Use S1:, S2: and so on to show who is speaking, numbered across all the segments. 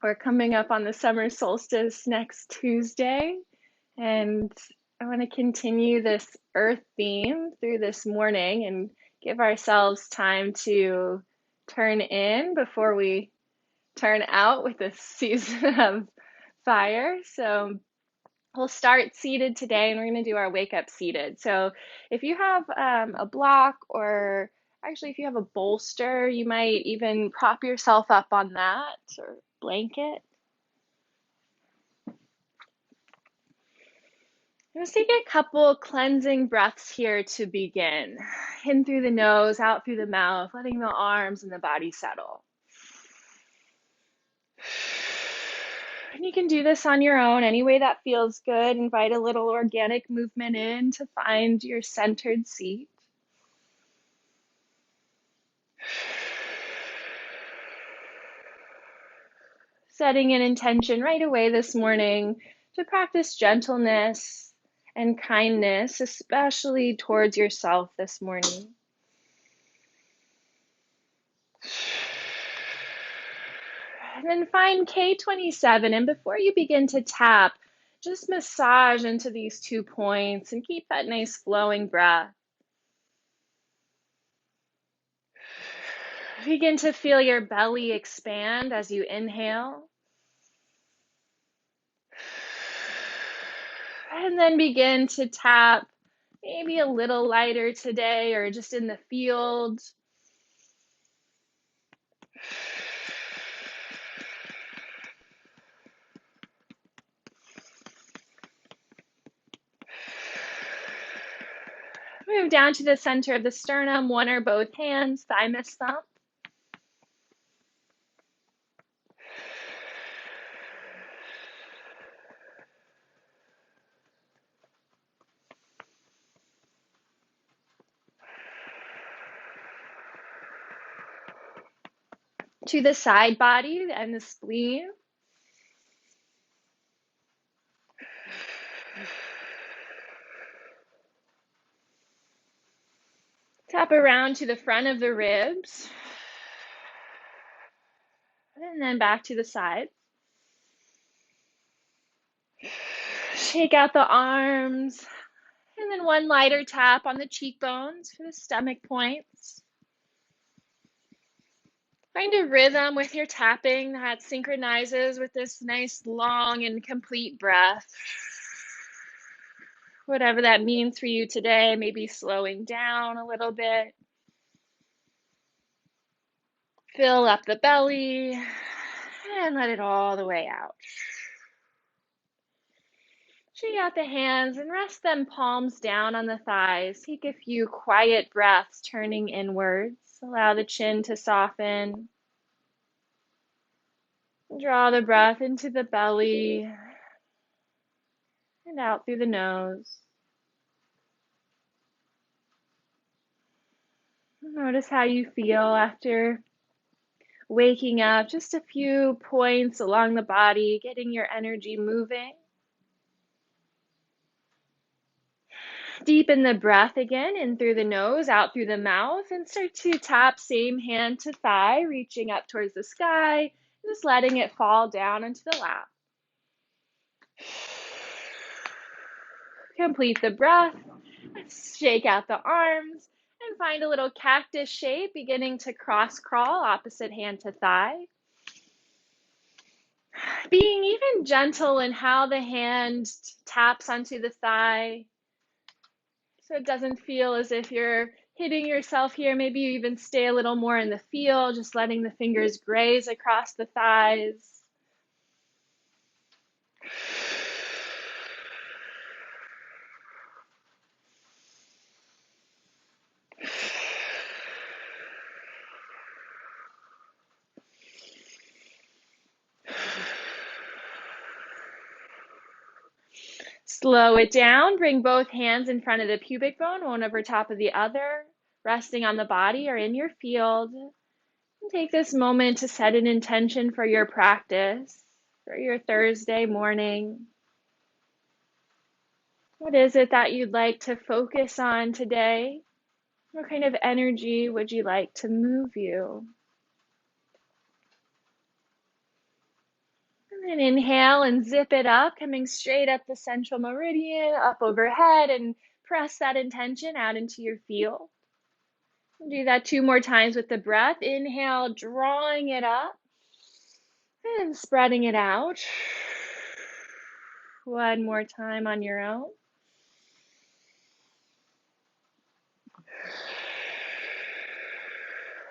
S1: We're coming up on the summer solstice next Tuesday, and I want to continue this earth theme through this morning and give ourselves time to turn in before we turn out with this season of fire. So we'll start seated today, and we're going to do our wake up seated. So if you have a block, or actually if you have a bolster, you might even prop yourself up on that or blanket. Let's take a couple cleansing breaths here to begin. In through the nose, out through the mouth, letting the arms and the body settle. And you can do this on your own, any way that feels good. Invite a little organic movement in to find your centered seat. Setting an intention right away this morning to practice gentleness and kindness, especially towards yourself this morning. And then find K27, and before you begin to tap, just massage into these 2 points and keep that nice flowing breath. Begin to feel your belly expand as you inhale. And then begin to tap, maybe a little lighter today or just in the field. Move down to the center of the sternum, one or both hands, thymus thumb. To the side body and the spleen. Tap around to the front of the ribs. And then back to the side. Shake out the arms. And then one lighter tap on the cheekbones for the stomach points. Find a rhythm with your tapping that synchronizes with this nice, long, and complete breath. Whatever that means for you today, maybe slowing down a little bit. Fill up the belly and let it all the way out. Shake out the hands and rest them palms down on the thighs. Take a few quiet breaths, turning inwards. Allow the chin to soften. Draw the breath into the belly and out through the nose. Notice how you feel after waking up. Just a few points along the body, getting your energy moving. Deepen the breath again, in through the nose, out through the mouth, and start to tap same hand to thigh, reaching up towards the sky, just letting it fall down into the lap. Complete the breath. Shake out the arms and find a little cactus shape, beginning to cross crawl, opposite hand to thigh. Being even gentle in how the hand taps onto the thigh, so it doesn't feel as if you're hitting yourself here. Maybe you even stay a little more in the feel, just letting the fingers graze across the thighs. Slow it down. Bring both hands in front of the pubic bone, one over top of the other, resting on the body or in your field. And take this moment to set an intention for your practice, for your Thursday morning. What is it that you'd like to focus on today? What kind of energy would you like to move you? And inhale and zip it up, coming straight up the central meridian, up overhead, and press that intention out into your field. Do that 2 more times with the breath. Inhale, drawing it up, and spreading it out. 1 more time on your own.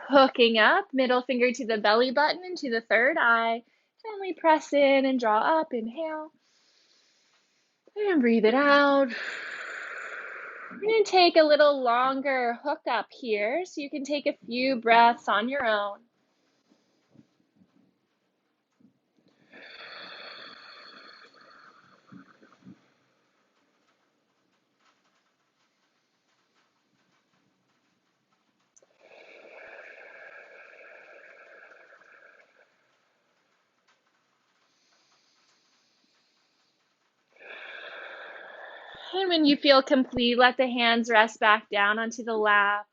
S1: Hooking up, middle finger to the belly button and to the third eye. Gently press in and draw up. Inhale. And breathe it out. We're going to take a little longer hook up here, so you can take a few breaths on your own. And when you feel complete, let the hands rest back down onto the lap.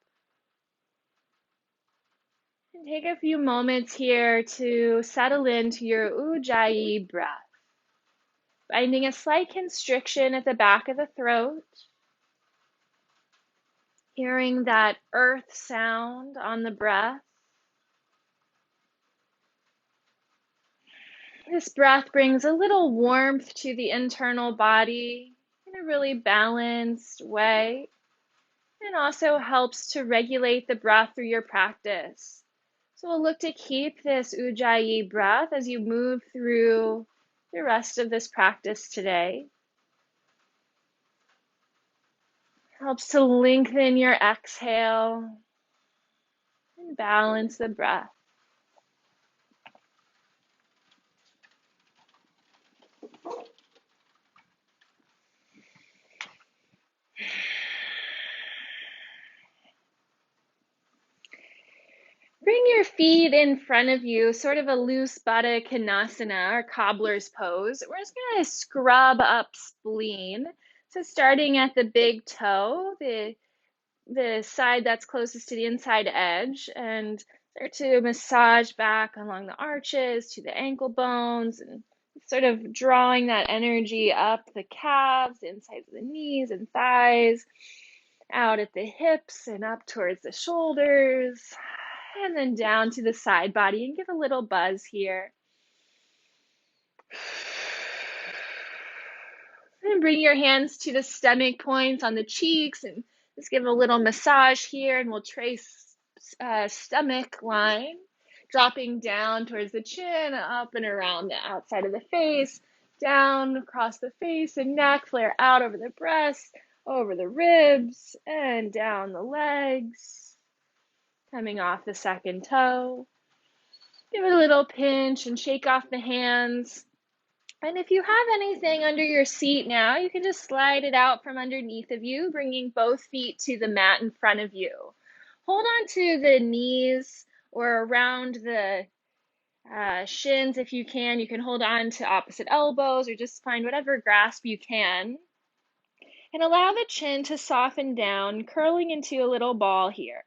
S1: And take a few moments here to settle into your Ujjayi breath. Finding a slight constriction at the back of the throat. Hearing that earth sound on the breath. This breath brings a little warmth to the internal body in a really balanced way, and also helps to regulate the breath through your practice. So we'll look to keep this Ujjayi breath as you move through the rest of this practice today. Helps to lengthen your exhale and balance the breath. Bring your feet in front of you, sort of a loose Baddha Konasana or cobbler's pose. We're just going to scrub up spleen. So starting at the big toe, the side that's closest to the inside edge, and start to massage back along the arches to the ankle bones, and sort of drawing that energy up the calves, the insides of the knees and thighs, out at the hips and up towards the shoulders, and then down to the side body, and give a little buzz here. And bring your hands to the stomach points on the cheeks, and just give a little massage here, and we'll trace stomach line, dropping down towards the chin, up and around the outside of the face, down across the face and neck, flare out over the breast, over the ribs, and down the legs, coming off the second toe. Give it a little pinch and shake off the hands. And if you have anything under your seat now, you can just slide it out from underneath of you, bringing both feet to the mat in front of you. Hold on to the knees or around the shins if you can. You can hold on to opposite elbows or just find whatever grasp you can. And allow the chin to soften down, curling into a little ball here.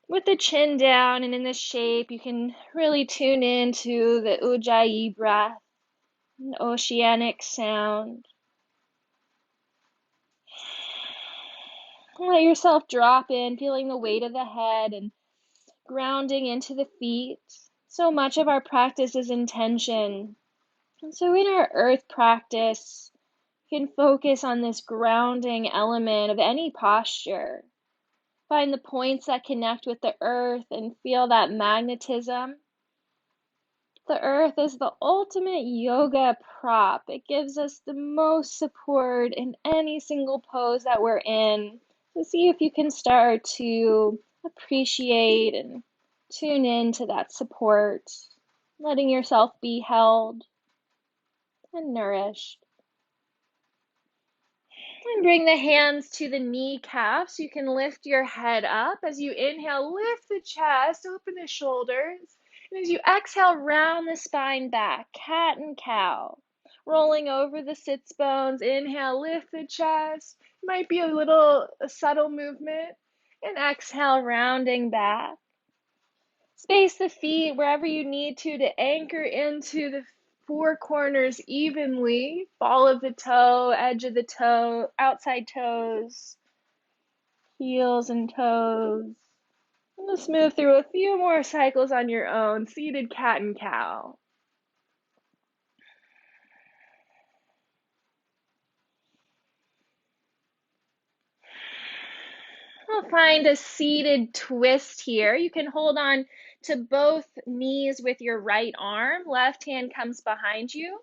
S1: With the chin down and in this shape, you can really tune into the Ujjayi breath, an oceanic sound. Let yourself drop in, feeling the weight of the head and grounding into the feet. So much of our practice is intention. And so in our earth practice, you can focus on this grounding element of any posture. Find the points that connect with the earth and feel that magnetism. The earth is the ultimate yoga prop. It gives us the most support in any single pose that we're in. So see if you can start to appreciate and tune in to that support, letting yourself be held and nourished. And bring the hands to the kneecaps. You can lift your head up. As you inhale, lift the chest, open the shoulders. And as you exhale, round the spine back, cat and cow. Rolling over the sits bones. Inhale, lift the chest. Might be a subtle movement. And exhale, rounding back. Space the feet wherever you need to anchor into the four corners evenly. Ball of the toe, edge of the toe, outside toes, heels and toes. And just move through a few more cycles on your own. Seated cat and cow. We'll find a seated twist here. You can hold on to both knees with your right arm. Left hand comes behind you.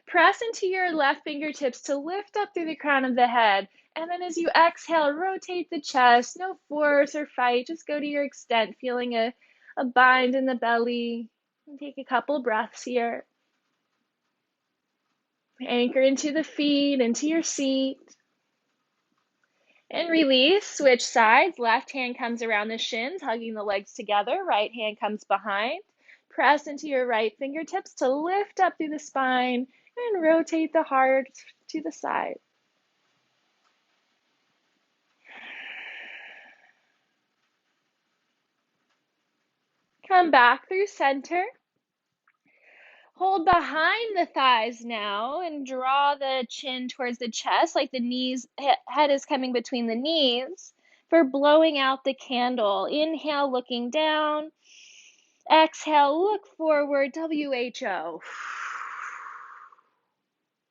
S1: Press into your left fingertips to lift up through the crown of the head. And then as you exhale, rotate the chest. No force or fight. Just go to your extent, feeling a bind in the belly. And take a couple breaths here. Anchor into the feet, into your seat. And release, switch sides. Left hand comes around the shins, hugging the legs together. Right hand comes behind. Press into your right fingertips to lift up through the spine and rotate the heart to the side. Come back through center. Hold behind the thighs now and draw the chin towards the chest, like the knees, head is coming between the knees for blowing out the candle. Inhale, looking down. Exhale, look forward, WHO.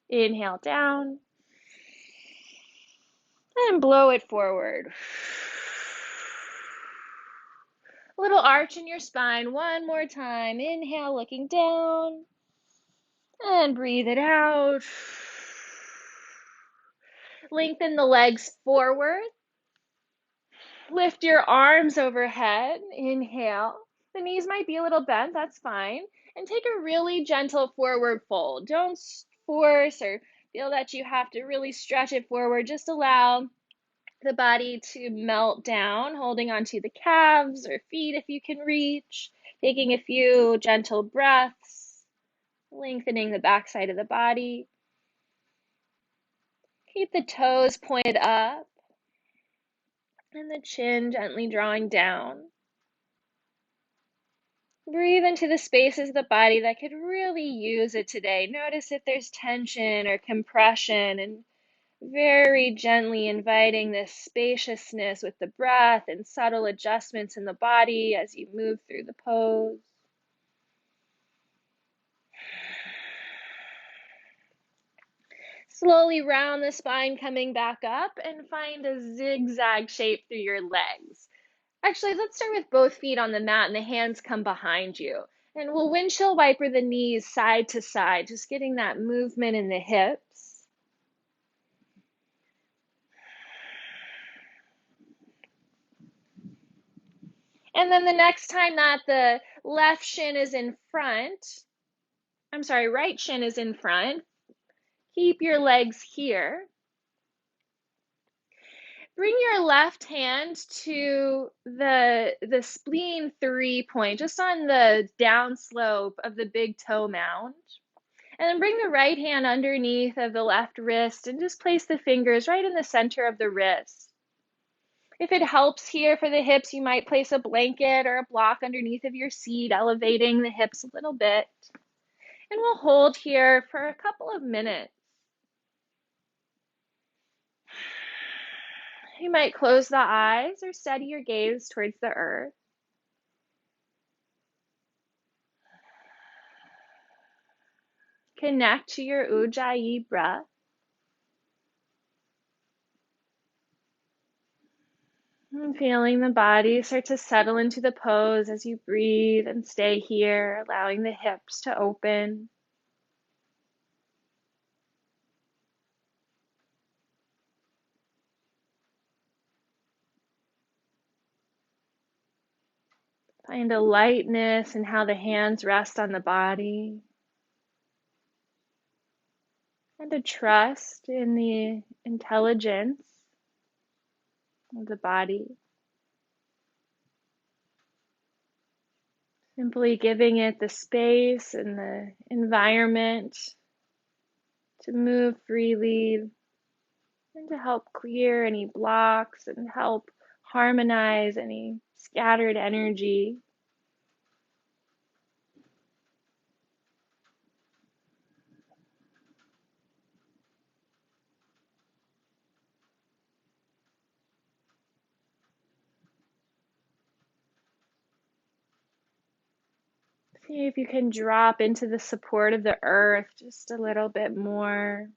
S1: Inhale down and blow it forward. A little arch in your spine. One more time. Inhale, looking down. And breathe it out. Lengthen the legs forward. Lift your arms overhead. Inhale. The knees might be a little bent, that's fine. And take a really gentle forward fold. Don't force or feel that you have to really stretch it forward. Just allow the body to melt down, holding onto the calves or feet if you can reach. Taking a few gentle breaths, lengthening the backside of the body. Keep the toes pointed up and the chin gently drawing down. Breathe into the spaces of the body that could really use it today. Notice if there's tension or compression, and very gently inviting this spaciousness with the breath and subtle adjustments in the body as you move through the pose. Slowly round the spine, coming back up, and find a zigzag shape through your legs. Actually, let's start with both feet on the mat and the hands come behind you. And we'll windshield wiper the knees side to side, just getting that movement in the hips. And then the next time that the right shin is in front, keep your legs here. Bring your left hand to the spleen 3 point, just on the down slope of the big toe mound. And then bring the right hand underneath of the left wrist and just place the fingers right in the center of the wrist. If it helps here for the hips, you might place a blanket or a block underneath of your seat, elevating the hips a little bit. And we'll hold here for a couple of minutes. You might close the eyes or steady your gaze towards the earth. Connect to your Ujjayi breath. And feeling the body start to settle into the pose as you breathe and stay here, allowing the hips to open. Find a lightness in how the hands rest on the body. And a trust in the intelligence of the body. Simply giving it the space and the environment to move freely and to help clear any blocks and help harmonize any scattered energy. See if you can drop into the support of the earth just a little bit more.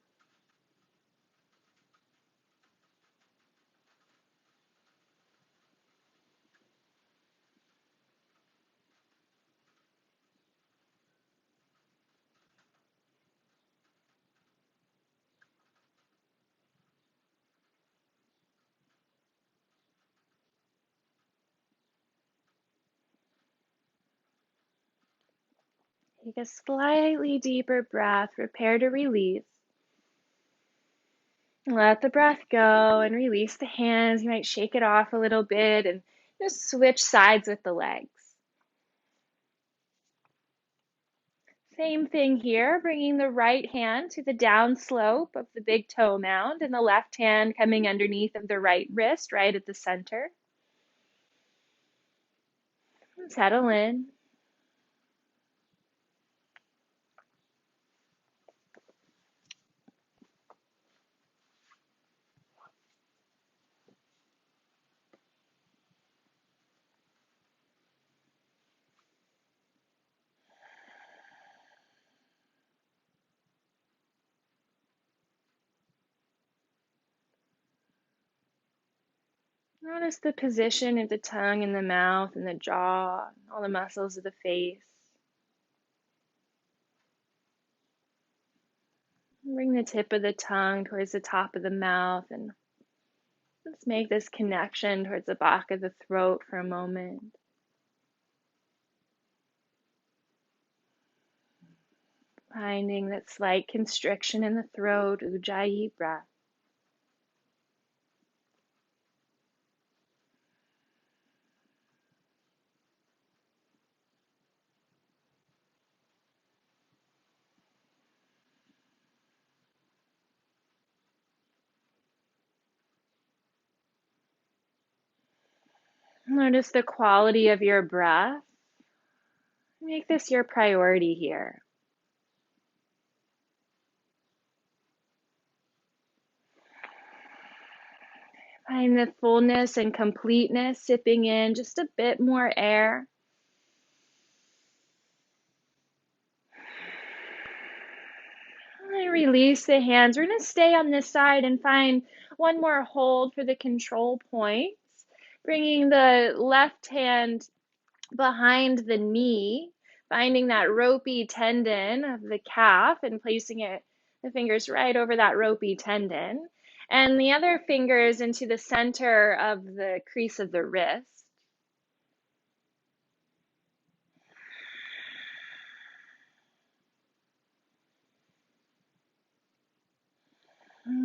S1: Take a slightly deeper breath. Prepare to release. Let the breath go and release the hands. You might shake it off a little bit and just switch sides with the legs. Same thing here, bringing the right hand to the down slope of the big toe mound and the left hand coming underneath of the right wrist, right at the center. And settle in. Notice the position of the tongue and the mouth and the jaw, all the muscles of the face. Bring the tip of the tongue towards the top of the mouth and let's make this connection towards the back of the throat for a moment. Finding that slight constriction in the throat, ujjayi breath. Notice the quality of your breath. Make this your priority here. Find the fullness and completeness, sipping in just a bit more air. And release the hands. We're going to stay on this side and find one more hold for the control points. Bringing the left hand behind the knee, finding that ropey tendon of the calf and placing the fingers right over that ropey tendon. And the other fingers into the center of the crease of the wrist.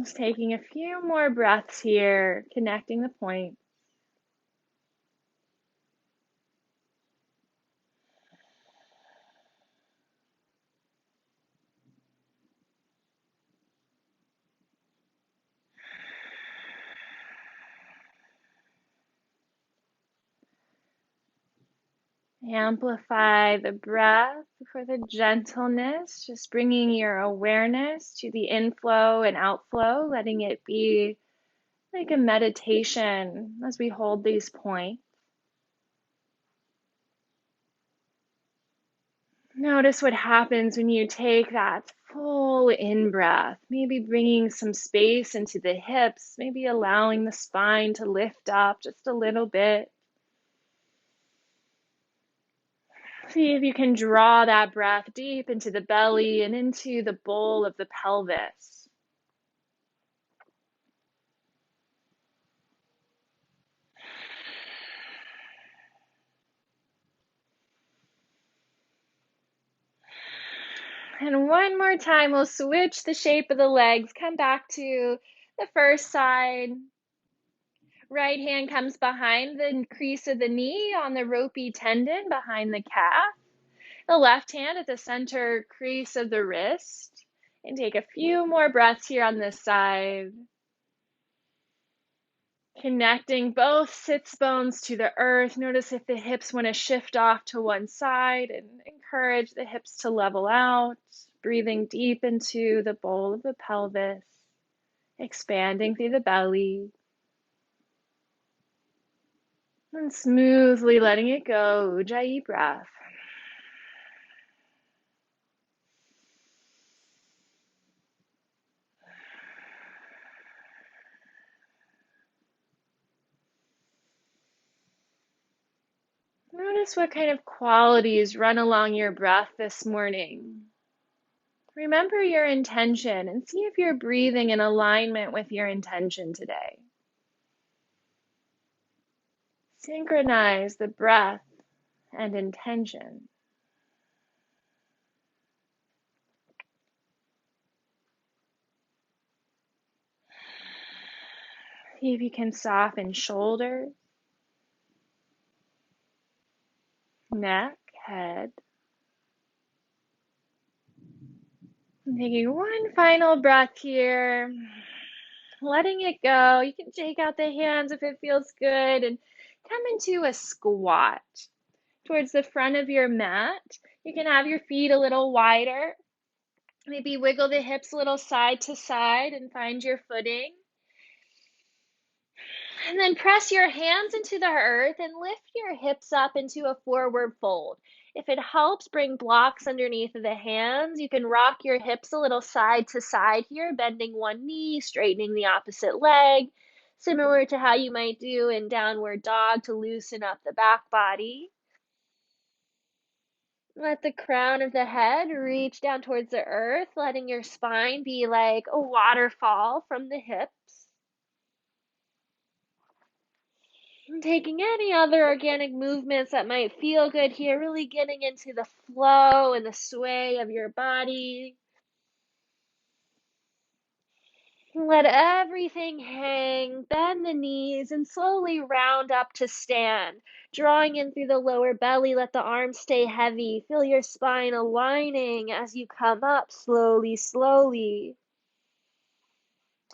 S1: Just taking a few more breaths here, connecting the point. Amplify the breath for the gentleness, just bringing your awareness to the inflow and outflow, letting it be like a meditation as we hold these points. Notice what happens when you take that full in-breath, maybe bringing some space into the hips, maybe allowing the spine to lift up just a little bit. See if you can draw that breath deep into the belly and into the bowl of the pelvis. And one more time, we'll switch the shape of the legs. Come back to the first side. Right hand comes behind the crease of the knee on the ropey tendon behind the calf. The left hand at the center crease of the wrist. And take a few more breaths here on this side. Connecting both sits bones to the earth. Notice if the hips want to shift off to one side and encourage the hips to level out. Breathing deep into the bowl of the pelvis, expanding through the belly. And smoothly letting it go, ujjayi breath. Notice what kind of qualities run along your breath this morning. Remember your intention and see if you're breathing in alignment with your intention today. Synchronize the breath and intention. See if you can soften shoulders, neck, head. And taking one final breath here, letting it go. You can take out the hands if it feels good and come into a squat towards the front of your mat. You can have your feet a little wider. Maybe wiggle the hips a little side to side and find your footing. And then press your hands into the earth and lift your hips up into a forward fold. If it helps, bring blocks underneath of the hands. You can rock your hips a little side to side here, bending one knee, straightening the opposite leg, similar to how you might do in downward dog to loosen up the back body. Let the crown of the head reach down towards the earth, letting your spine be like a waterfall from the hips. And taking any other organic movements that might feel good here, really getting into the flow and the sway of your body. Let everything hang, bend the knees, and slowly round up to stand. Drawing in through the lower belly, let the arms stay heavy. Feel your spine aligning as you come up slowly, slowly.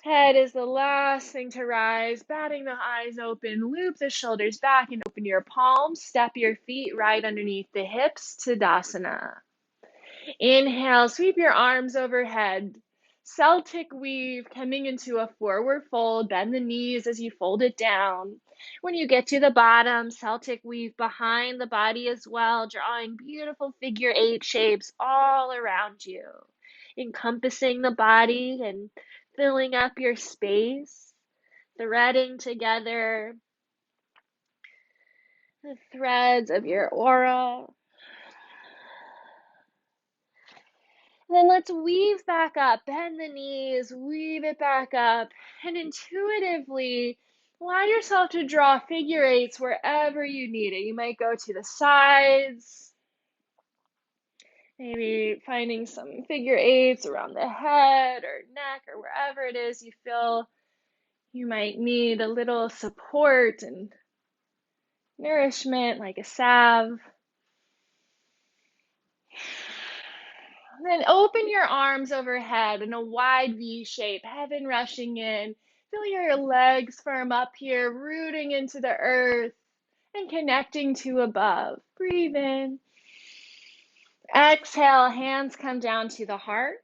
S1: Head is the last thing to rise, batting the eyes open, loop the shoulders back and open your palms, step your feet right underneath the hips, Tadasana. Inhale, sweep your arms overhead. Celtic weave, coming into a forward fold, bend the knees as you fold it down. When you get to the bottom, Celtic weave behind the body as well, drawing beautiful figure eight shapes all around you, encompassing the body and filling up your space, threading together the threads of your aura. Then let's weave back up, bend the knees, weave it back up, and intuitively allow yourself to draw figure eights wherever you need it. You might go to the sides, maybe finding some figure eights around the head or neck or wherever it is you feel you might need a little support and nourishment, like a salve. Then open your arms overhead in a wide V shape, heaven rushing in. Feel your legs firm up here, rooting into the earth and connecting to above. Breathe in. Exhale, hands come down to the heart.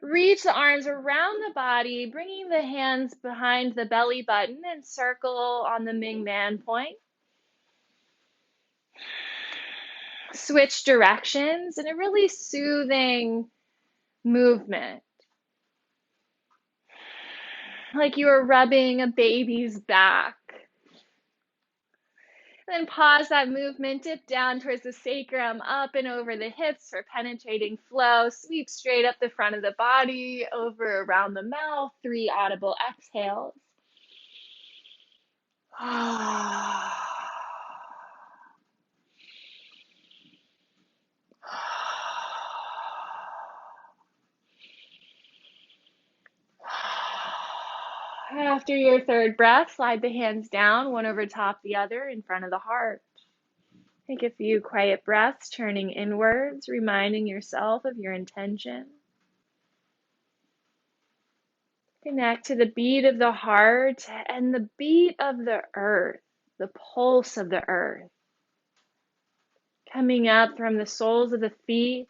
S1: Reach the arms around the body, bringing the hands behind the belly button and circle on the Ming Man point. Switch directions in a really soothing movement, like you were rubbing a baby's back. Then pause that movement, dip down towards the sacrum, up and over the hips for penetrating flow. Sweep straight up the front of the body, over around the mouth, 3 audible exhales. After your third breath, slide the hands down, one over top the other in front of the heart. Take a few quiet breaths, turning inwards, reminding yourself of your intention. Connect to the beat of the heart and the beat of the earth, the pulse of the earth, coming up from the soles of the feet,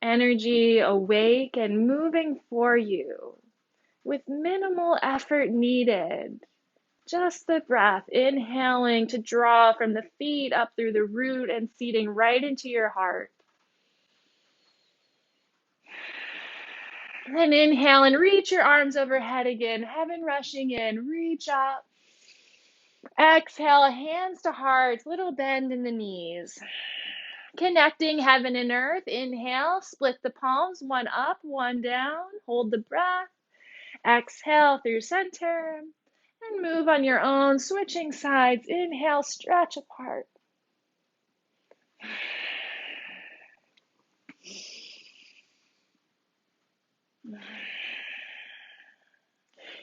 S1: energy awake and moving for you with minimal effort needed. Just the breath, inhaling to draw from the feet up through the root and seeding right into your heart. Then inhale and reach your arms overhead again, heaven rushing in, reach up. Exhale, hands to heart, little bend in the knees. Connecting heaven and earth. Inhale, split the palms, one up, one down. Hold the breath. Exhale through center and move on your own, switching sides. Inhale, stretch apart.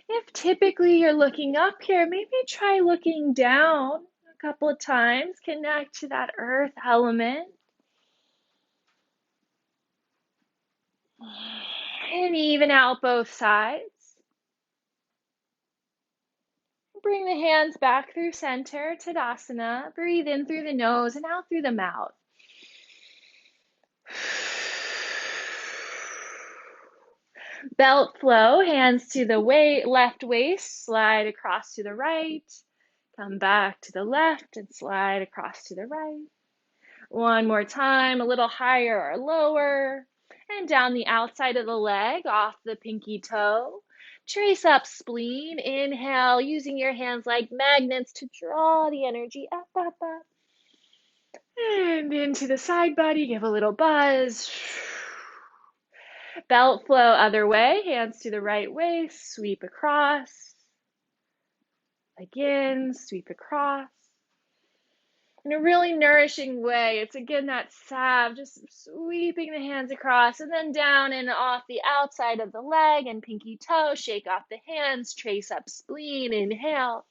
S1: If typically you're looking up here, maybe try looking down a couple of times. Connect to that earth element. And even out both sides. Bring the hands back through center, Tadasana. Breathe in through the nose and out through the mouth. Belt flow, hands to the left waist, slide across to the right. Come back to the left and slide across to the right. One more time, a little higher or lower. And down the outside of the leg, off the pinky toe. Trace up spleen. Inhale, using your hands like magnets to draw the energy up, up, up. And into the side body, give a little buzz. Belt flow other way, hands to the right waist, sweep across. Again, sweep across. In a really nourishing way, it's again that salve, just sweeping the hands across and then down and off the outside of the leg and pinky toe. Shake off the hands, trace up spleen, inhale.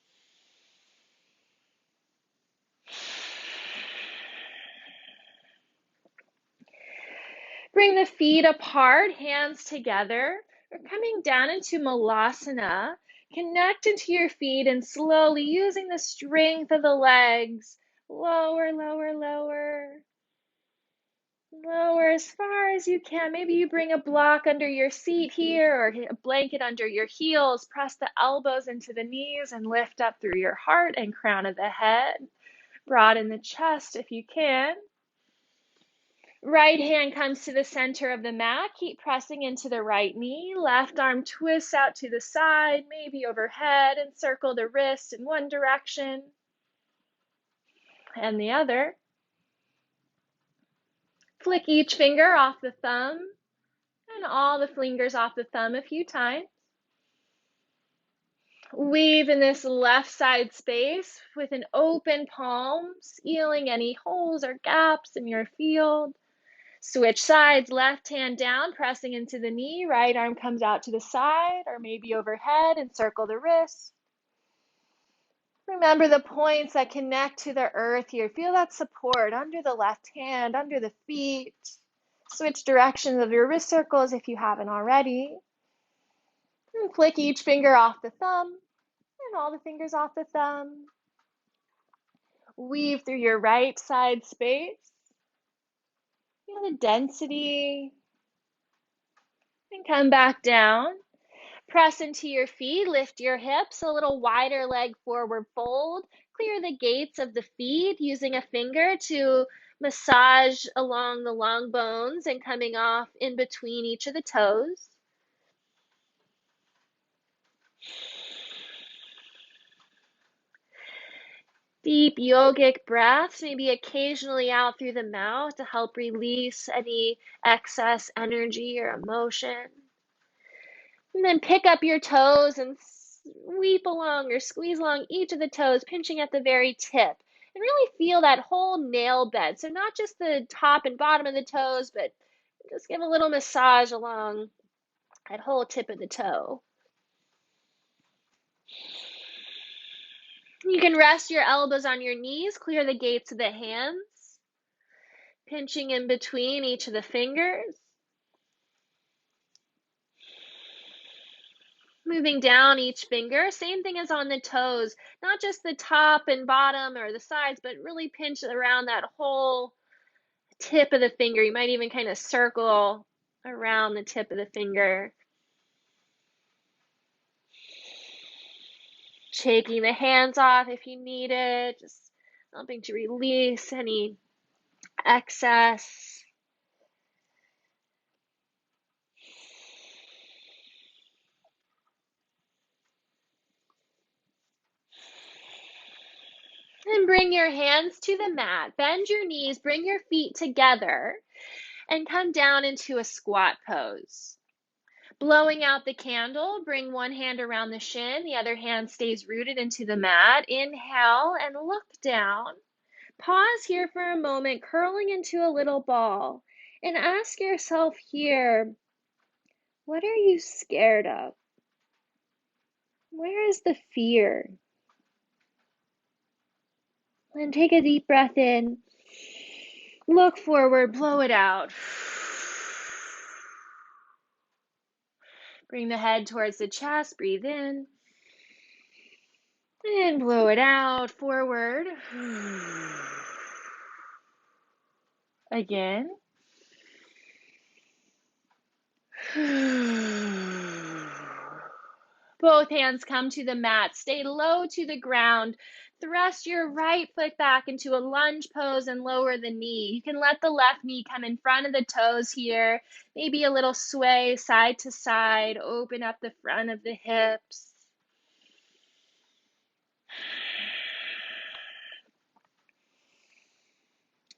S1: Bring the feet apart, hands together. We're coming down into Malasana. Connect into your feet and slowly, using the strength of the legs, lower, lower, lower. Lower as far as you can. Maybe you bring a block under your seat here or a blanket under your heels. Press the elbows into the knees and lift up through your heart and crown of the head. Broaden the chest if you can. Right hand comes to the center of the mat. Keep pressing into the right knee. Left arm twists out to the side, maybe overhead, and circle the wrist in one direction and the other. Flick each finger off the thumb and all the fingers off the thumb a few times. Weave in this left side space with an open palm, sealing any holes or gaps in your field. Switch sides, left hand down, pressing into the knee. Right arm comes out to the side or maybe overhead and circle the wrist. Remember the points that connect to the earth here. Feel that support under the left hand, under the feet. Switch directions of your wrist circles if you haven't already. And flick each finger off the thumb and all the fingers off the thumb. Weave through your right side space. Feel the density. And come back down. Press into your feet, lift your hips, a little wider leg forward fold. Clear the gates of the feet using a finger to massage along the long bones and coming off in between each of the toes. Deep yogic breaths, maybe occasionally out through the mouth to help release any excess energy or emotion. And then pick up your toes and sweep along or squeeze along each of the toes, pinching at the very tip. And really feel that whole nail bed. So not just the top and bottom of the toes, but just give a little massage along that whole tip of the toe. You can rest your elbows on your knees, clear the gates of the hands, pinching in between each of the fingers. Moving down each finger, same thing as on the toes, not just the top and bottom or the sides, but really pinch around that whole tip of the finger. You might even kind of circle around the tip of the finger. Shaking the hands off if you need it, just helping to release any excess. And bring your hands to the mat. Bend your knees, bring your feet together, and come down into a squat pose. Blowing out the candle, bring one hand around the shin, the other hand stays rooted into the mat. Inhale and look down. Pause here for a moment, curling into a little ball, and ask yourself here, what are you scared of? Where is the fear? And take a deep breath in. Look forward, blow it out. Bring the head towards the chest, breathe in. And blow it out, forward. Again. Both hands come to the mat. Stay low to the ground. Thrust your right foot back into a lunge pose and lower the knee. You can let the left knee come in front of the toes here. Maybe a little sway side to side. Open up the front of the hips.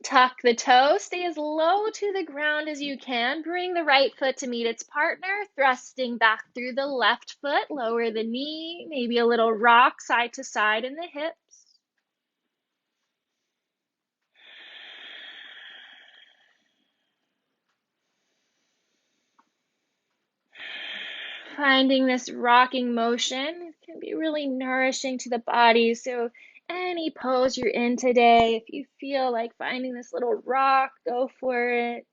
S1: Tuck the toe, stay as low to the ground as you can. Bring the right foot to meet its partner, thrusting back through the left foot. Lower the knee, maybe a little rock side to side in the hips. Finding this rocking motion can be really nourishing to the body. So any pose you're in today, if you feel like finding this little rock, go for it.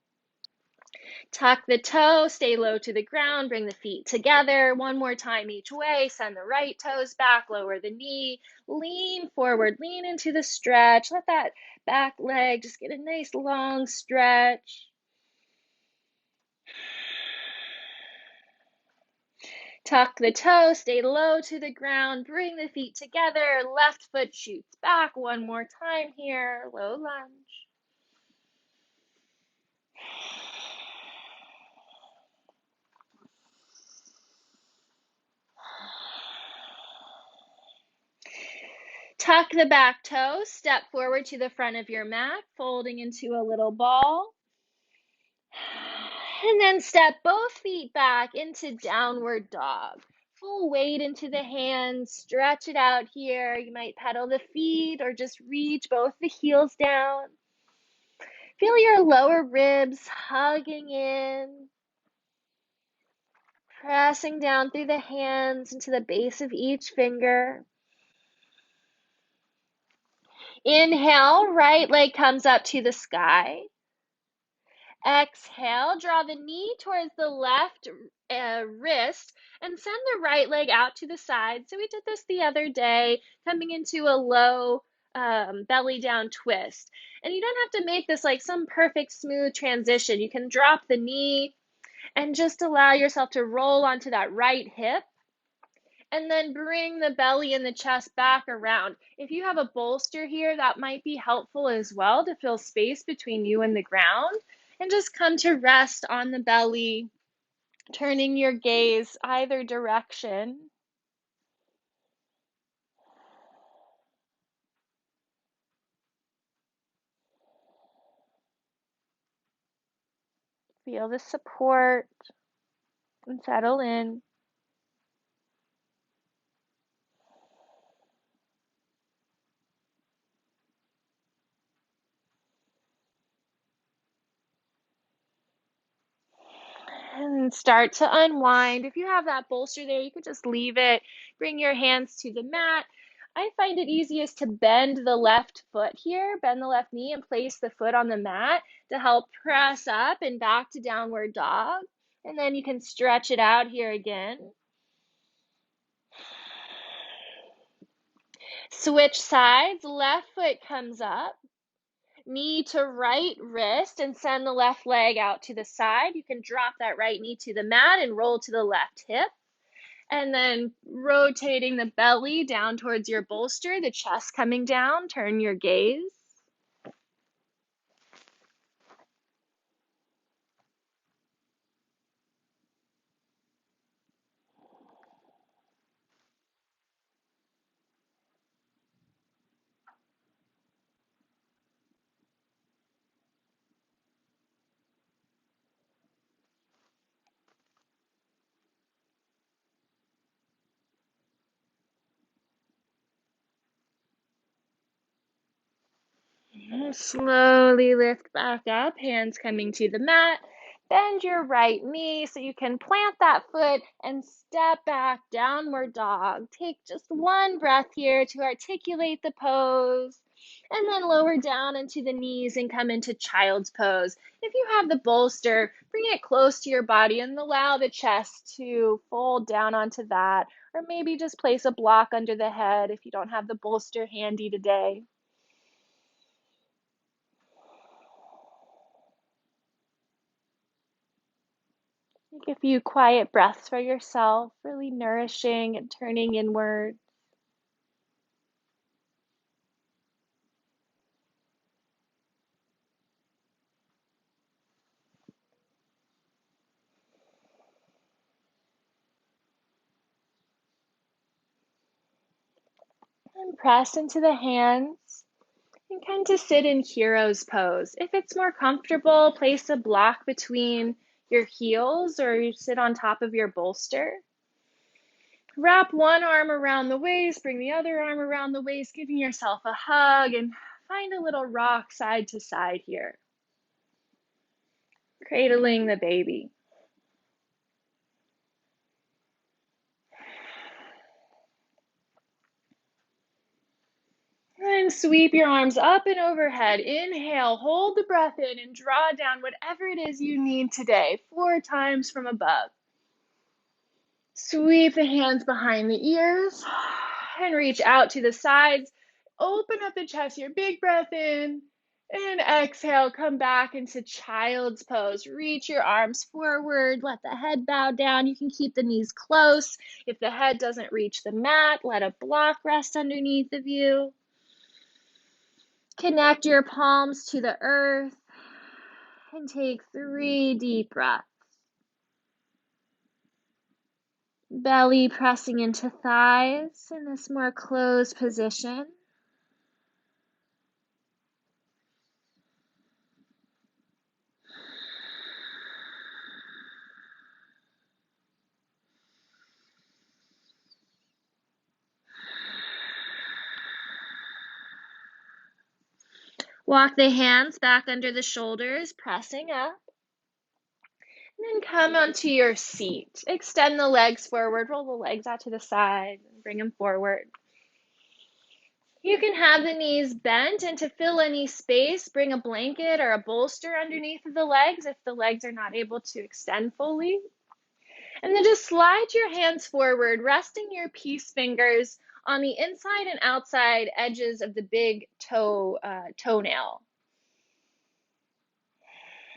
S1: Tuck the toe, stay low to the ground, bring the feet together. One more time each way. Send the right toes back, lower the knee, lean forward, lean into the stretch. Let that back leg just get a nice long stretch. Tuck the toe, stay low to the ground, bring the feet together. Left foot shoots back. One more time here, low lunge. Tuck the back toe, step forward to the front of your mat, folding into a little ball. And then step both feet back into downward dog. Full weight into the hands, stretch it out here. You might pedal the feet or just reach both the heels down. Feel your lower ribs hugging in. Pressing down through the hands into the base of each finger. Inhale, right leg comes up to the sky. Exhale, draw the knee towards the left wrist and send the right leg out to the side. So we did this the other day, coming into a low belly down twist. And you don't have to make this like some perfect smooth transition. You can drop the knee and just allow yourself to roll onto that right hip. And then bring the belly and the chest back around. If you have a bolster here, that might be helpful as well to fill space between you and the ground. And just come to rest on the belly, turning your gaze either direction. Feel the support and settle in. And start to unwind. If you have that bolster there, you could just leave it. Bring your hands to the mat. I find it easiest to bend the left foot here, bend the left knee and place the foot on the mat to help press up and back to downward dog. And then you can stretch it out here again. Switch sides, left foot comes up. Knee to right wrist and send the left leg out to the side. You can drop that right knee to the mat and roll to the left hip. And then rotating the belly down towards your bolster, the chest coming down, turn your gaze. Slowly lift back up, hands coming to the mat. Bend your right knee so you can plant that foot and step back, downward dog. Take just one breath here to articulate the pose. And then lower down into the knees and come into child's pose. If you have the bolster, bring it close to your body and allow the chest to fold down onto that. Or maybe just place a block under the head if you don't have the bolster handy today. Take a few quiet breaths for yourself, really nourishing and turning inward. And press into the hands and come to sit in hero's pose. If it's more comfortable, place a block between your heels or you sit on top of your bolster. Wrap one arm around the waist, bring the other arm around the waist, giving yourself a hug, and find a little rock side to side here. Cradling the baby. And sweep your arms up and overhead. Inhale, hold the breath in, and draw down whatever it is you need today, 4 times from above. Sweep the hands behind the ears and reach out to the sides. Open up the chest here, big breath in, and exhale, come back into child's pose. Reach your arms forward, let the head bow down. You can keep the knees close. If the head doesn't reach the mat, let a block rest underneath of you. Connect your palms to the earth and take 3 deep breaths. Belly pressing into thighs in this more closed position. Walk the hands back under the shoulders, pressing up. And then come onto your seat. Extend the legs forward, roll the legs out to the side, and bring them forward. You can have the knees bent, and to fill any space, bring a blanket or a bolster underneath of the legs if the legs are not able to extend fully. And then just slide your hands forward, resting your peace fingers on the inside and outside edges of the big toenail,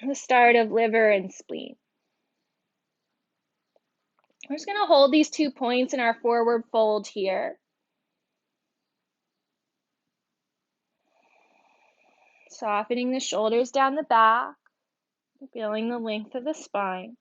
S1: the start of liver and spleen. We're just going to hold these 2 points in our forward fold here. Softening the shoulders down the back, feeling the length of the spine.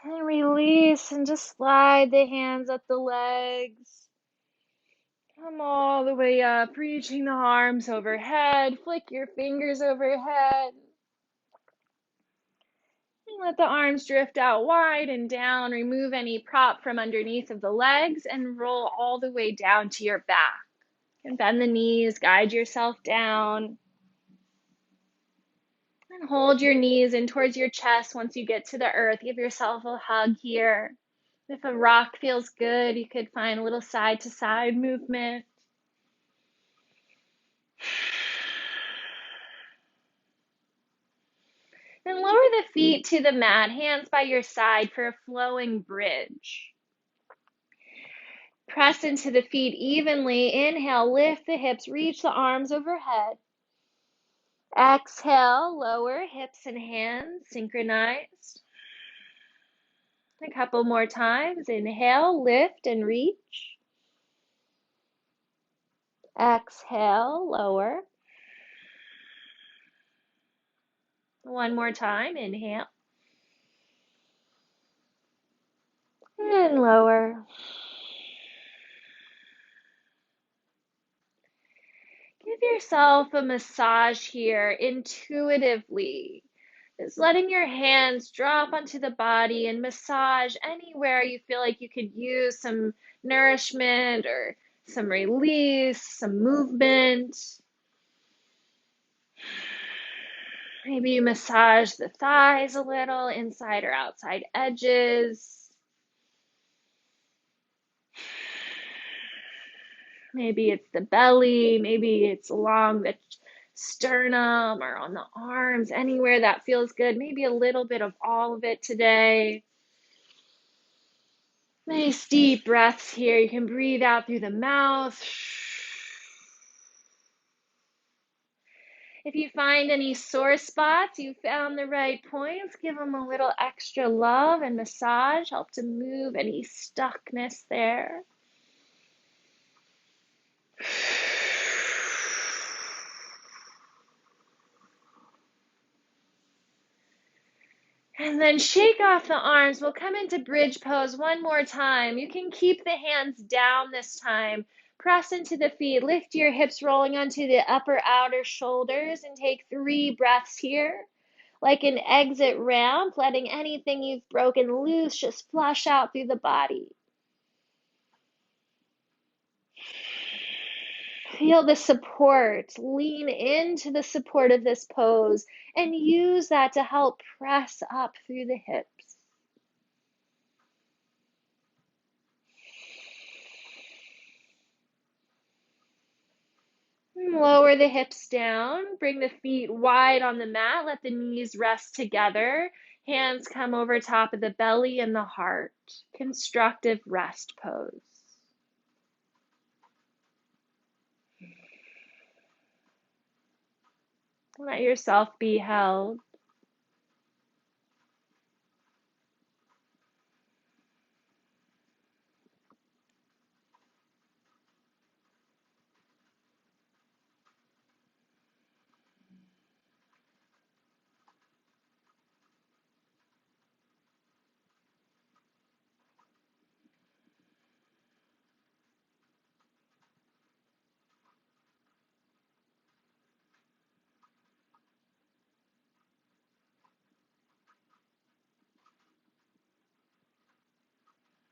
S1: And release and just slide the hands up the legs. Come all the way up, reaching the arms overhead. Flick your fingers overhead. And let the arms drift out wide and down. Remove any prop from underneath of the legs and roll all the way down to your back. And bend the knees, guide yourself down. And hold your knees in towards your chest once you get to the earth. Give yourself a hug here. If a rock feels good, you could find a little side to side movement. Then lower the feet to the mat, hands by your side for a flowing bridge. Press into the feet evenly. Inhale, lift the hips, reach the arms overhead. Exhale, lower hips and hands synchronized. A couple more times. Inhale, lift and reach. Exhale, lower. One more time. Inhale and lower. Give yourself a massage here intuitively. Just letting your hands drop onto the body and massage anywhere you feel like you could use some nourishment or some release, some movement. Maybe you massage the thighs a little, inside or outside edges. Maybe it's the belly, maybe it's along the sternum or on the arms, anywhere that feels good. Maybe a little bit of all of it today. Nice deep breaths here. You can breathe out through the mouth. If you find any sore spots, you found the right points, give them a little extra love and massage. Help to move any stuckness there. And then shake off the arms. We'll come into bridge pose one more time. You can keep the hands down this time. Press into the feet. Lift your hips rolling onto the upper outer shoulders and take 3 breaths here. Like an exit ramp, letting anything you've broken loose just flush out through the body. Feel the support. Lean into the support of this pose and use that to help press up through the hips. Lower the hips down. Bring the feet wide on the mat. Let the knees rest together. Hands come over top of the belly and the heart. Constructive rest pose. Let yourself be held.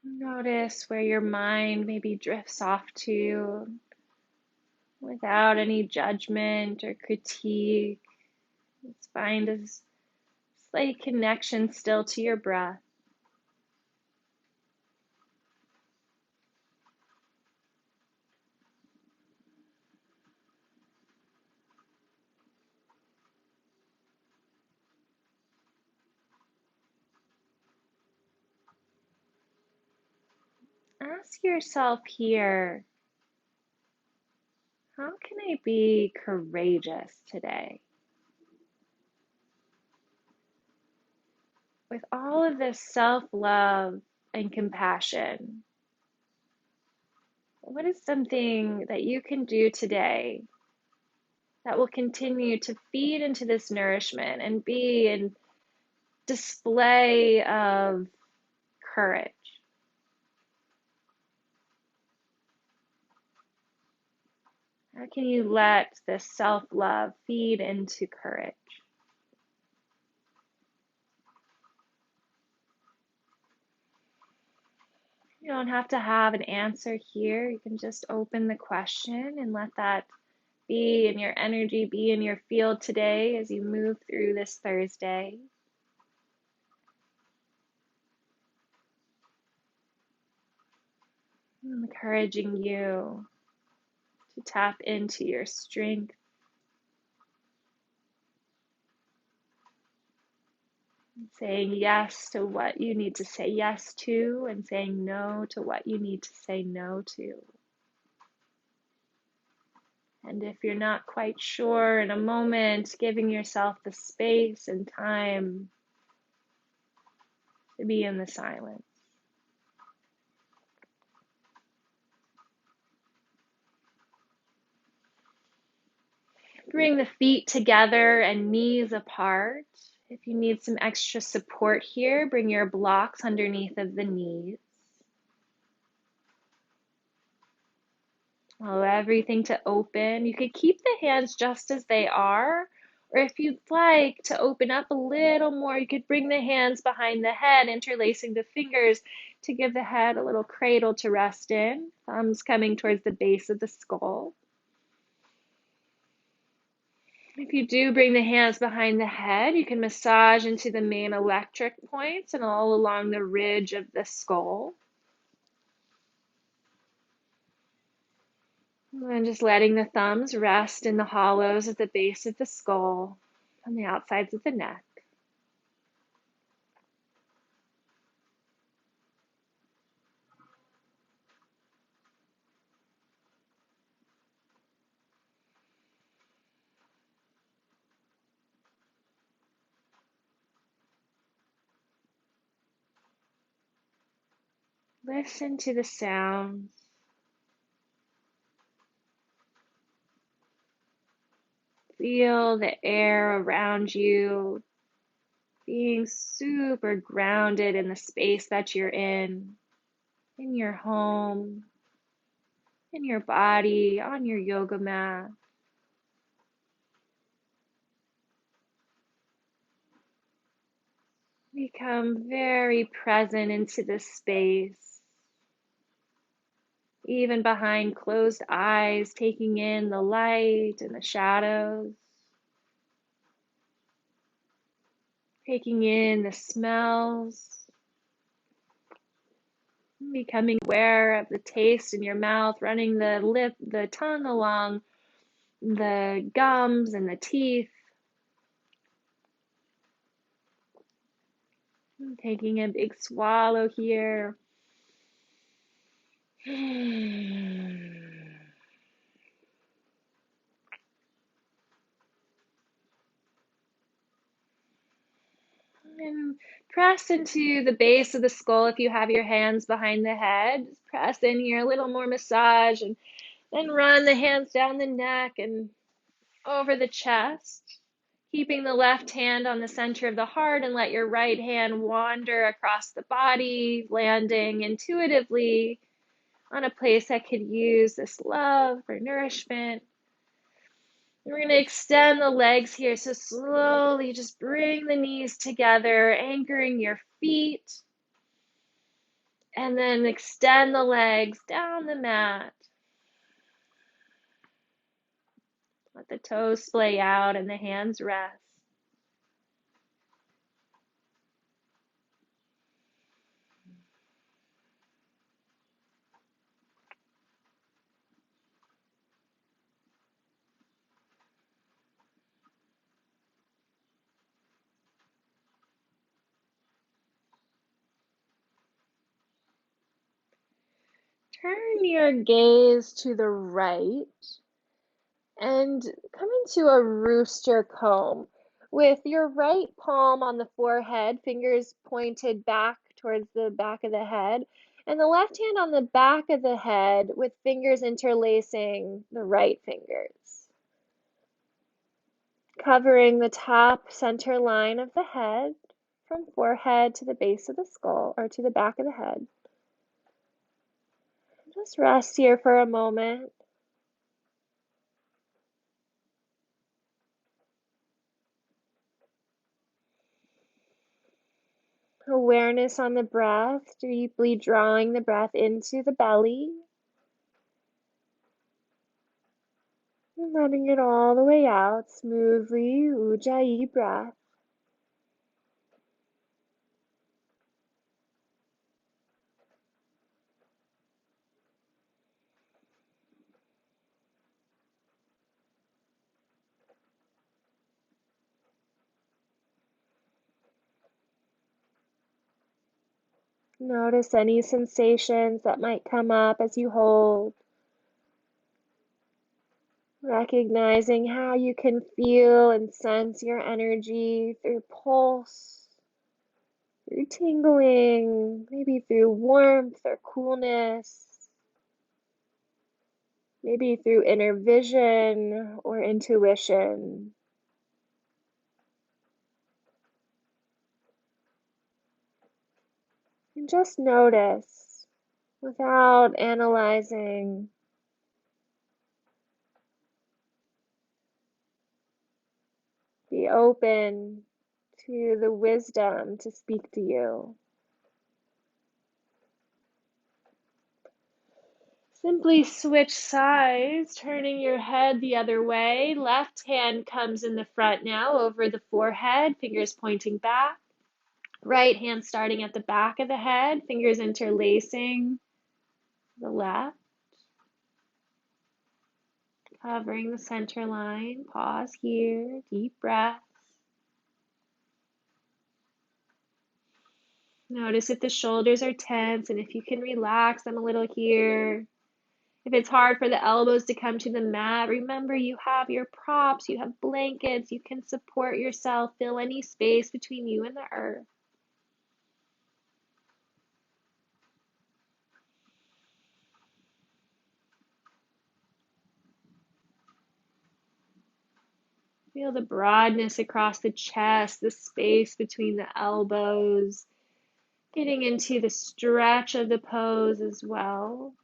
S1: Notice where your mind maybe drifts off to without any judgment or critique. Let's find a slight connection still to your breath. Ask yourself here, how can I be courageous today? With all of this self-love and compassion, what is something that you can do today that will continue to feed into this nourishment and be a display of courage? How can you let this self-love feed into courage? You don't have to have an answer here. You can just open the question and let that be in your energy, be in your field today as you move through this Thursday. I'm encouraging you to tap into your strength, Saying yes to what you need to say yes to, and saying no to what you need to say no to. And if you're not quite sure, in a moment, giving yourself the space and time to be in the silence. Bring the feet together and knees apart. If you need some extra support here, bring your blocks underneath of the knees. Allow everything to open. You could keep the hands just as they are, or if you'd like to open up a little more, you could bring the hands behind the head, interlacing the fingers to give the head a little cradle to rest in. Thumbs coming towards the base of the skull. If you do bring the hands behind the head, you can massage into the main electric points and all along the ridge of the skull. And just letting the thumbs rest in the hollows at the base of the skull, on the outsides of the neck. Listen to the sounds. Feel the air around you, being super grounded in the space that you're in your home, in your body, on your yoga mat. Become very present into this space, even behind closed eyes, taking in the light and the shadows, taking in the smells, becoming aware of the taste in your mouth, running the tongue along the gums and the teeth, taking a big swallow here. And press into the base of the skull if you have your hands behind the head. Just press in here, a little more massage, and then run the hands down the neck and over the chest, keeping the left hand on the center of the heart, and let your right hand wander across the body, landing intuitively on a place that could use this love or nourishment. And we're going to extend the legs here. So slowly just bring the knees together, anchoring your feet. And then extend the legs down the mat. Let the toes splay out and the hands rest. Turn your gaze to the right and come into a rooster comb with your right palm on the forehead, fingers pointed back towards the back of the head, and the left hand on the back of the head with fingers interlacing the right fingers, covering the top center line of the head from forehead to the base of the skull or to the back of the head. Just rest here for a moment. Awareness on the breath, deeply drawing the breath into the belly, and letting it all the way out smoothly, Ujjayi breath. Notice any sensations that might come up as you hold, recognizing how you can feel and sense your energy through pulse, through tingling, maybe through warmth or coolness, maybe through inner vision or intuition. And just notice without analyzing. Be open to the wisdom to speak to you. Simply switch sides, turning your head the other way. Left hand comes in the front now over the forehead, fingers pointing back. Right hand starting at the back of the head, fingers interlacing the left. Covering the center line. Pause here, deep breaths. Notice if the shoulders are tense and if you can relax them a little here. If it's hard for the elbows to come to the mat, remember you have your props, you have blankets, you can support yourself, fill any space between you and the earth. Feel the broadness across the chest, the space between the elbows, getting into the stretch of the pose as well.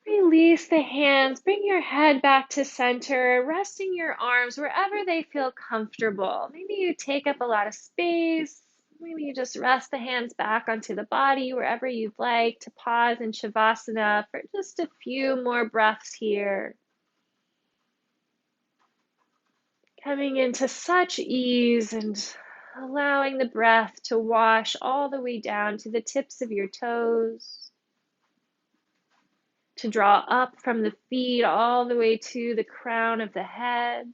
S1: Release the hands, bring your head back to center, resting your arms wherever they feel comfortable. Maybe you take up a lot of space. Maybe you just rest the hands back onto the body wherever you'd like to pause in Shavasana for just a few more breaths here. Coming into such ease and allowing the breath to wash all the way down to the tips of your toes. To draw up from the feet all the way to the crown of the head.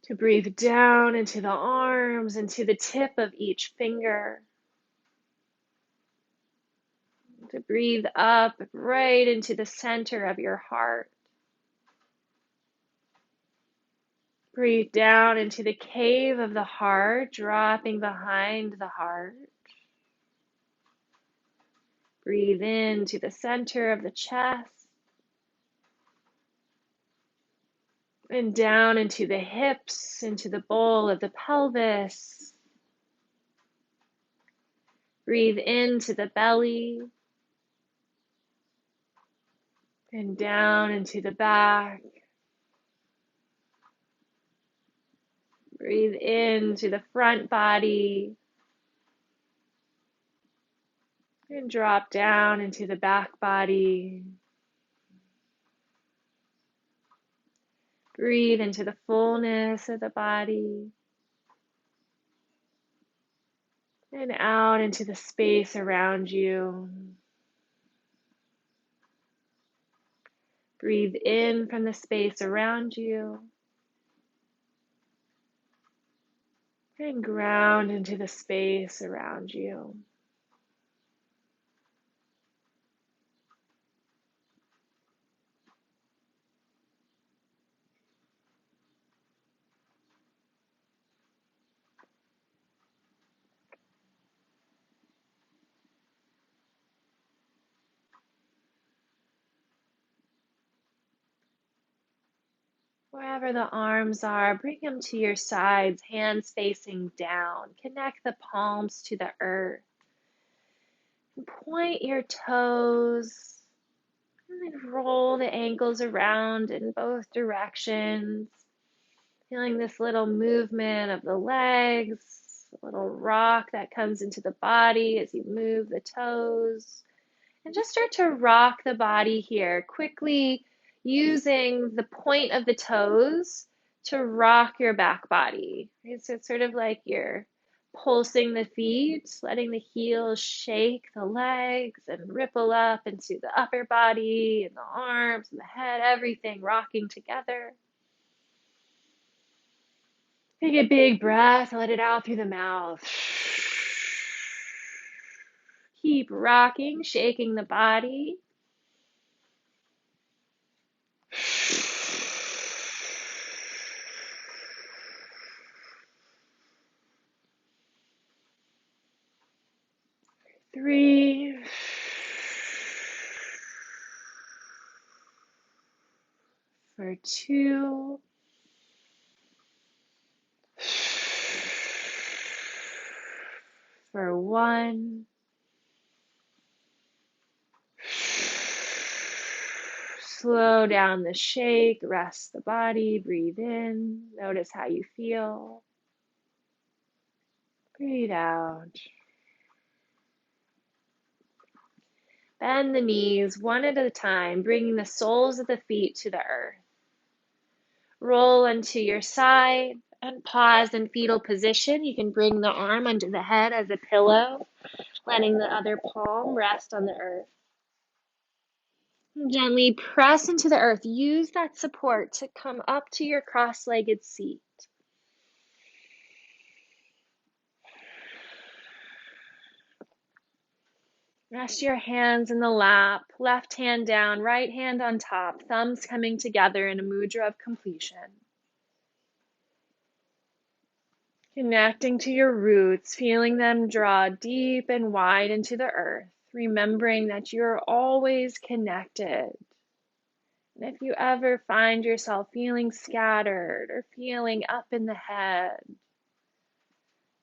S1: To breathe down into the arms, into the tip of each finger. To breathe up right into the center of your heart. Breathe down into the cave of the heart, dropping behind the heart. Breathe into the center of the chest. And down into the hips, into the bowl of the pelvis. Breathe into the belly. And down into the back. Breathe into the front body. And drop down into the back body. Breathe into the fullness of the body. And out into the space around you. Breathe in from the space around you. And ground into the space around you. Wherever the arms are, bring them to your sides, hands facing down. Connect the palms to the earth. Point your toes. And then roll the ankles around in both directions. Feeling this little movement of the legs, a little rock that comes into the body as you move the toes. And just start to rock the body here, quickly using the point of the toes to rock your back body. Right? So it's sort of like you're Pulsing the feet, letting the heels shake the legs and ripple up into the upper body and the arms and the head, everything rocking together. Take a big breath, let it out through the mouth. Keep rocking, shaking the body. Three. For two. For one. Slow down the shake, rest the body, breathe in, notice how you feel. Breathe out. Bend the knees one at a time, bringing the soles of the feet to the earth. Roll onto your side and pause in fetal position. You can bring the arm under the head as a pillow, letting the other palm rest on the earth. Gently press into the earth. Use that support to come up to your cross-legged seat. Rest your hands in the lap, left hand down, right hand on top, thumbs coming together in a mudra of completion. Connecting to your roots, feeling them draw deep and wide into the earth, remembering that you're always connected. And if you ever find yourself feeling scattered or feeling up in the head,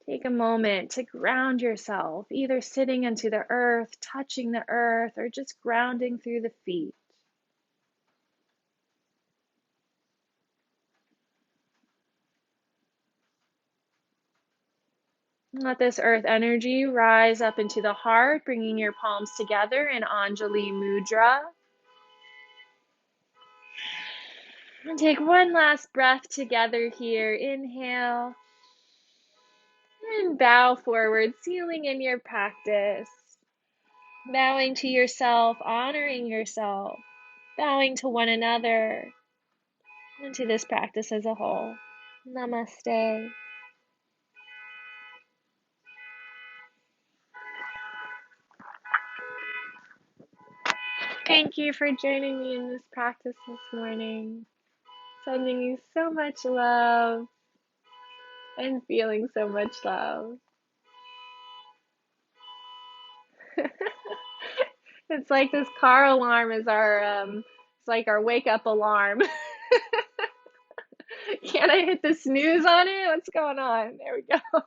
S1: take a moment to ground yourself, either sitting into the earth, touching the earth, or just grounding through the feet. Let this earth energy rise up into the heart, bringing your palms together in Anjali Mudra. And take one last breath together here. Inhale and bow forward, sealing in your practice. Bowing to yourself, honoring yourself, bowing to one another, and to this practice as a whole. Namaste. Thank you for joining me in this practice this morning. Sending you so much love and feeling so much love. It's like this car alarm is it's like our wake up alarm. Can't I hit the snooze on it? What's going on? There we go.